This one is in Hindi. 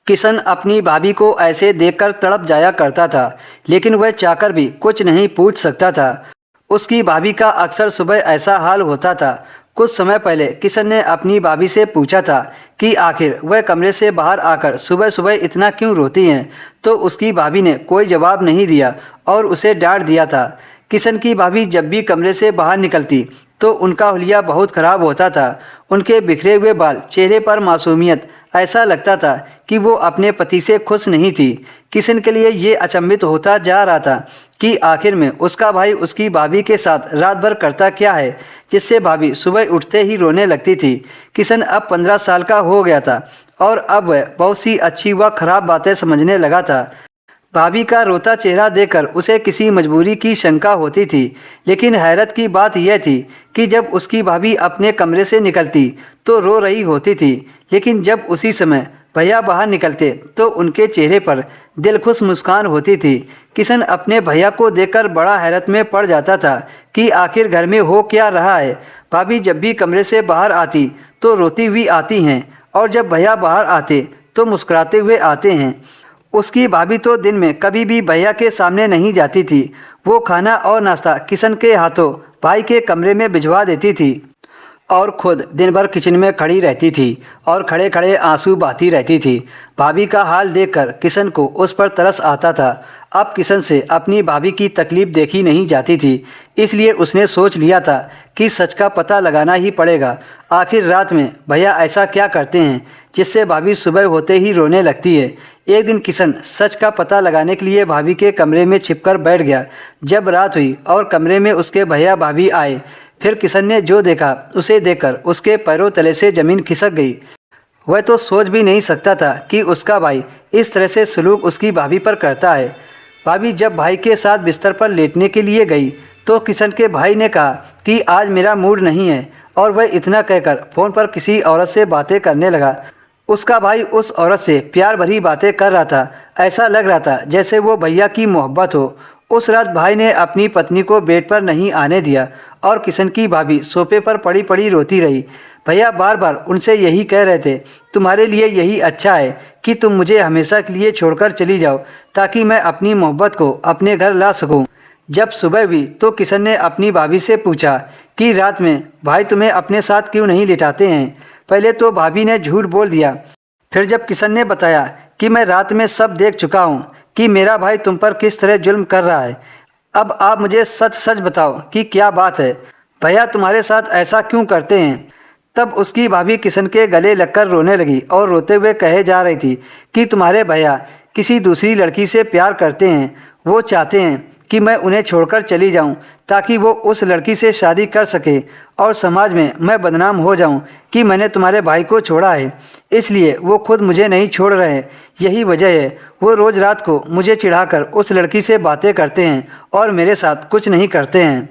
किशन अपनी भाभी को ऐसे देखकर तड़प जाया करता था, लेकिन वह चाहकर भी कुछ नहीं पूछ सकता था। उसकी भाभी का अक्सर सुबह ऐसा हाल होता था। कुछ समय पहले किशन ने अपनी भाभी से पूछा था कि आखिर वह कमरे से बाहर आकर सुबह सुबह इतना क्यों रोती हैं, तो उसकी भाभी ने कोई जवाब नहीं दिया और उसे डांट दिया था। किशन की भाभी जब भी कमरे से बाहर निकलती तो उनका हुलिया बहुत खराब होता था। उनके बिखरे हुए बाल, चेहरे पर मासूमियत, ऐसा लगता था कि वो अपने पति से खुश नहीं थी। किशन के लिए ये अचंभित होता जा रहा था कि आखिर में उसका भाई उसकी भाभी के साथ रात भर करता क्या है, जिससे भाभी सुबह उठते ही रोने लगती थी। किशन अब 15 साल का हो गया था और अब वह बहुत सी अच्छी व खराब बातें समझने लगा था। भाभी का रोता चेहरा देखकर उसे किसी मजबूरी की शंका होती थी, लेकिन हैरत की बात यह थी कि जब उसकी भाभी अपने कमरे से निकलती तो रो रही होती थी, लेकिन जब उसी समय भैया बाहर निकलते तो उनके चेहरे पर दिलखुश मुस्कान होती थी। किशन अपने भैया को देखकर बड़ा हैरत में पड़ जाता था कि आखिर घर में हो क्या रहा है। भाभी जब भी कमरे से बाहर आती तो रोती हुई आती हैं और जब भैया बाहर आते तो मुस्कुराते हुए आते हैं। उसकी भाभी तो दिन में कभी भी भैया के सामने नहीं जाती थी। वो खाना और नाश्ता किशन के हाथों भाई के कमरे में भिजवा देती थी और खुद दिन भर किचन में खड़ी रहती थी और खड़े खड़े आंसू बहाती रहती थी। भाभी का हाल देखकर किशन को उस पर तरस आता था। अब किशन से अपनी भाभी की तकलीफ़ देखी नहीं जाती थी, इसलिए उसने सोच लिया था कि सच का पता लगाना ही पड़ेगा। आखिर रात में भैया ऐसा क्या करते हैं जिससे भाभी सुबह होते ही रोने लगती है। एक दिन किशन सच का पता लगाने के लिए भाभी के कमरे में छिपकर बैठ गया। जब रात हुई और कमरे में उसके भैया भाभी आए, फिर किशन ने जो देखा उसे देखकर उसके पैरों तले से ज़मीन खिसक गई। वह तो सोच भी नहीं सकता था कि उसका भाई इस तरह से सलूक उसकी भाभी पर करता है। भाभी जब भाई के साथ बिस्तर पर लेटने के लिए गई तो किशन के भाई ने कहा कि आज मेरा मूड नहीं है, और वह इतना कहकर फ़ोन पर किसी औरत से बातें करने लगा। उसका भाई उस औरत से प्यार भरी बातें कर रहा था। ऐसा लग रहा था जैसे वो भैया की मोहब्बत हो। उस रात भाई ने अपनी पत्नी को बेड पर नहीं आने दिया और किशन की भाभी सोफे पर पड़ी पड़ी रोती रही। भैया बार बार उनसे यही कह रहे थे, तुम्हारे लिए यही अच्छा है कि तुम मुझे हमेशा के लिए छोड़कर चली जाओ, ताकि मैं अपनी मोहब्बत को अपने घर ला सकूं। जब सुबह हुई तो किशन ने अपनी भाभी से पूछा कि रात में भाई तुम्हें अपने साथ क्यों नहीं लिटाते हैं। पहले तो भाभी ने झूठ बोल दिया। फिर जब किशन ने बताया कि मैं रात में सब देख चुका हूँ कि मेरा भाई तुम पर किस तरह जुल्म कर रहा है, अब आप मुझे सच सच बताओ कि क्या बात है, भैया तुम्हारे साथ ऐसा क्यों करते हैं। तब उसकी भाभी किशन के गले लगकर रोने लगी और रोते हुए कहे जा रही थी कि तुम्हारे भैया किसी दूसरी लड़की से प्यार करते हैं। वो चाहते हैं कि मैं उन्हें छोड़कर चली जाऊं ताकि वो उस लड़की से शादी कर सके और समाज में मैं बदनाम हो जाऊं कि मैंने तुम्हारे भाई को छोड़ा है। इसलिए वो खुद मुझे नहीं छोड़ रहे। यही वजह है वो रोज़ रात को मुझे चिढ़ाकर उस लड़की से बातें करते हैं और मेरे साथ कुछ नहीं करते हैं।